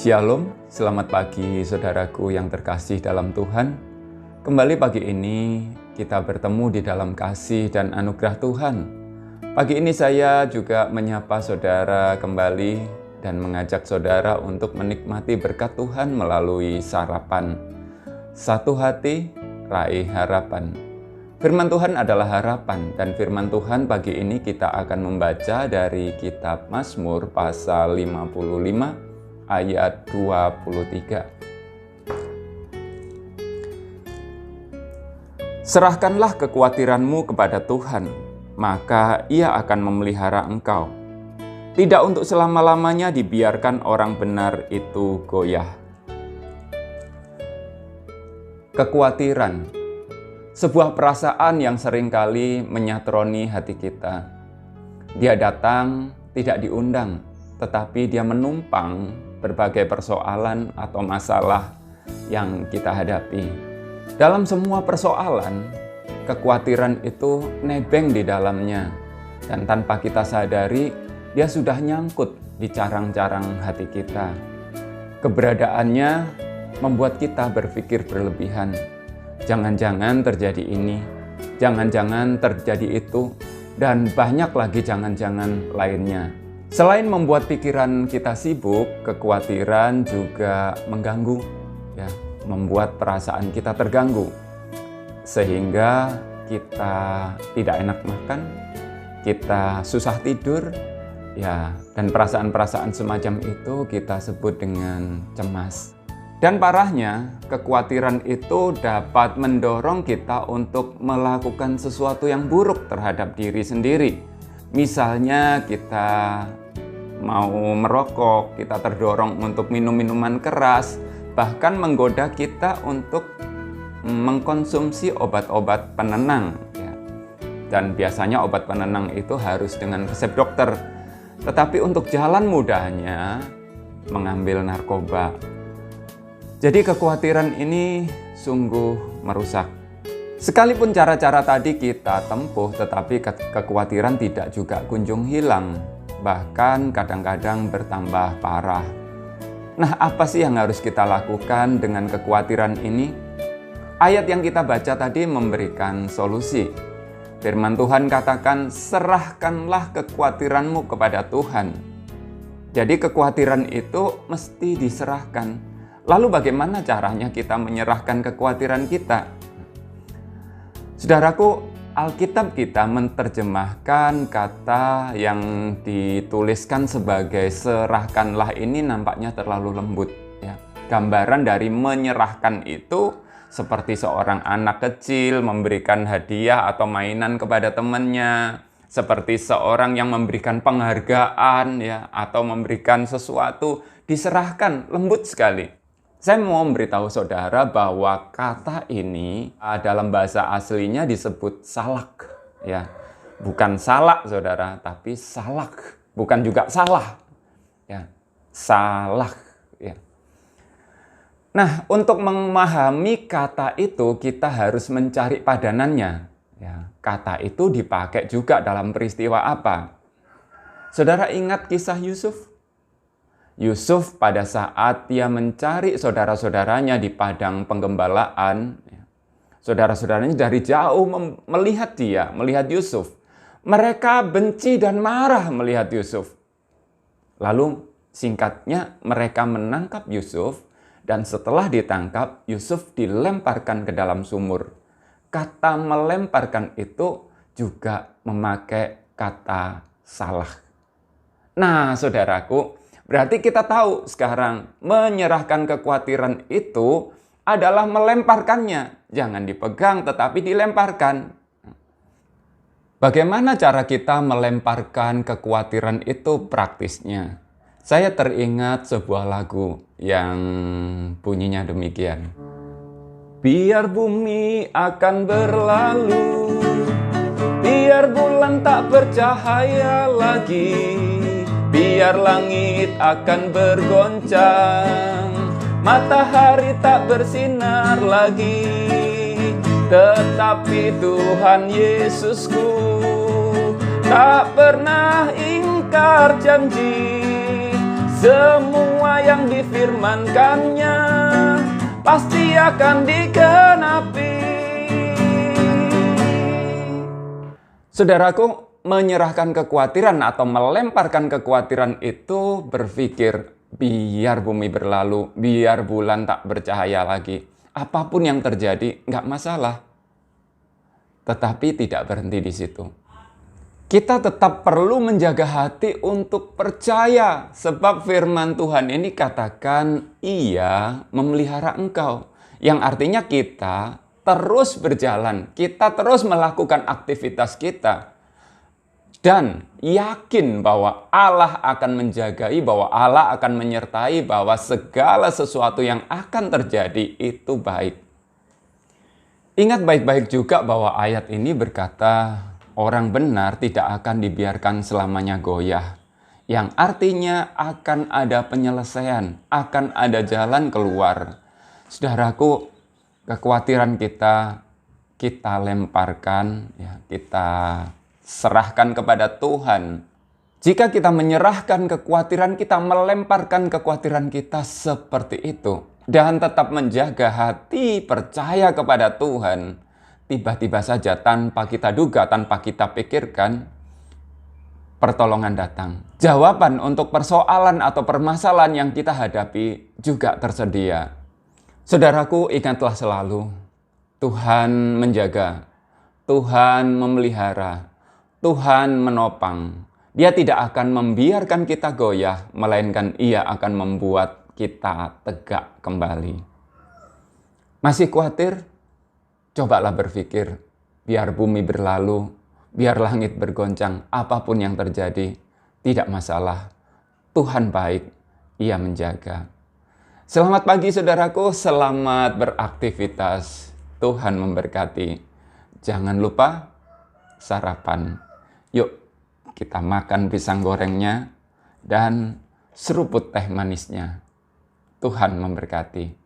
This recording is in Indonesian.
Shalom, selamat pagi saudaraku yang terkasih dalam Tuhan. Kembali pagi ini kita bertemu di dalam kasih dan anugerah Tuhan. Pagi ini saya juga menyapa saudara kembali dan mengajak saudara untuk menikmati berkat Tuhan melalui sarapan. Satu hati, raih harapan. Firman Tuhan adalah harapan, dan firman Tuhan pagi ini kita akan membaca dari kitab Mazmur pasal 55 ayat 23. Serahkanlah kekhawatiranmu kepada Tuhan, maka Ia akan memelihara engkau. Tidak untuk selama-lamanya dibiarkan orang benar itu goyah. Kekhawatiran, sebuah perasaan yang seringkali menyatroni hati kita. Dia datang tidak diundang, tetapi dia menumpang berbagai persoalan atau masalah yang kita hadapi. Dalam semua persoalan, kekhawatiran itu nebeng di dalamnya, dan tanpa kita sadari, dia sudah nyangkut di carang-carang hati kita. Keberadaannya membuat kita berpikir berlebihan. Jangan-jangan terjadi ini, jangan-jangan terjadi itu, dan banyak lagi jangan-jangan lainnya. Selain membuat pikiran kita sibuk, kekhawatiran juga mengganggu, ya, membuat perasaan kita terganggu. Sehingga kita tidak enak makan, kita susah tidur, ya, dan perasaan-perasaan semacam itu kita sebut dengan cemas. Dan parahnya, kekhawatiran itu dapat mendorong kita untuk melakukan sesuatu yang buruk terhadap diri sendiri. Misalnya kita mau merokok, kita terdorong untuk minum minuman keras, bahkan menggoda kita untuk mengkonsumsi obat-obat penenang. Ya. Dan biasanya obat penenang itu harus dengan resep dokter. Tetapi untuk jalan mudahnya, mengambil narkoba. Jadi kekhawatiran ini sungguh merusak. Sekalipun cara-cara tadi kita tempuh, tetapi kekhawatiran tidak juga kunjung hilang. Bahkan kadang-kadang bertambah parah. Nah, apa sih yang harus kita lakukan dengan kekhawatiran ini? Ayat yang kita baca tadi memberikan solusi. Firman Tuhan katakan, serahkanlah kekhawatiranmu kepada Tuhan. Jadi kekhawatiran itu mesti diserahkan. Lalu bagaimana caranya kita menyerahkan kekhawatiran kita? Saudaraku, Alkitab kita menerjemahkan kata yang dituliskan sebagai serahkanlah ini nampaknya terlalu lembut. Ya. Gambaran dari menyerahkan itu seperti seorang anak kecil memberikan hadiah atau mainan kepada temannya, seperti seorang yang memberikan penghargaan, ya, atau memberikan sesuatu, diserahkan, lembut sekali. Saya mau memberitahu saudara bahwa kata ini dalam bahasa aslinya disebut salak, ya. Bukan salak, saudara, tapi salak. Bukan juga salah, ya. Salak, ya. Nah, untuk memahami kata itu kita harus mencari padanannya, ya. Kata itu dipakai juga dalam peristiwa apa? Saudara ingat kisah Yusuf? Yusuf pada saat dia mencari saudara-saudaranya di padang penggembalaan, saudara-saudaranya dari jauh melihat dia, melihat Yusuf. Mereka benci dan marah melihat Yusuf. Lalu singkatnya mereka menangkap Yusuf, dan setelah ditangkap, Yusuf dilemparkan ke dalam sumur. Kata melemparkan itu juga memakai kata salah. Nah, saudaraku, berarti kita tahu sekarang menyerahkan kekhawatiran itu adalah melemparkannya. Jangan dipegang tetapi dilemparkan. Bagaimana cara kita melemparkan kekhawatiran itu praktisnya? Saya teringat sebuah lagu yang bunyinya demikian. Biar bumi akan berlalu, biar bulan tak bercahaya lagi, biar langit akan bergoncang, matahari tak bersinar lagi, tetapi Tuhan Yesusku tak pernah ingkar janji. Semua yang difirmankan difirmankannya pasti akan digenapi. Saudaraku, menyerahkan kekhawatiran atau melemparkan kekhawatiran itu berpikir, biar bumi berlalu, biar bulan tak bercahaya lagi. Apapun yang terjadi, nggak masalah. Tetapi tidak berhenti di situ. Kita tetap perlu menjaga hati untuk percaya. Sebab firman Tuhan ini katakan, Ia memelihara engkau. Yang artinya kita terus berjalan, kita terus melakukan aktivitas kita. Dan yakin bahwa Allah akan menjagai, bahwa Allah akan menyertai, bahwa segala sesuatu yang akan terjadi itu baik. Ingat baik-baik juga bahwa ayat ini berkata, orang benar tidak akan dibiarkan selamanya goyah. Yang artinya akan ada penyelesaian, akan ada jalan keluar. Saudaraku, kekhawatiran kita lemparkan, ya, kita serahkan kepada Tuhan. Jika kita menyerahkan kekhawatiran kita, melemparkan kekhawatiran kita seperti itu, dan tetap menjaga hati percaya kepada Tuhan, tiba-tiba saja tanpa kita duga, tanpa kita pikirkan, pertolongan datang. Jawaban untuk persoalan atau permasalahan yang kita hadapi juga tersedia. Saudaraku, ingatlah selalu, Tuhan menjaga, Tuhan memelihara, Tuhan menopang. Dia tidak akan membiarkan kita goyah, melainkan Ia akan membuat kita tegak kembali. Masih khawatir? Cobalah berpikir, biar bumi berlalu, biar langit bergoncang, apapun yang terjadi, tidak masalah. Tuhan baik, Ia menjaga. Selamat pagi saudaraku, selamat beraktivitas. Tuhan memberkati. Jangan lupa sarapan. Yuk kita makan pisang gorengnya dan seruput teh manisnya. Tuhan memberkati.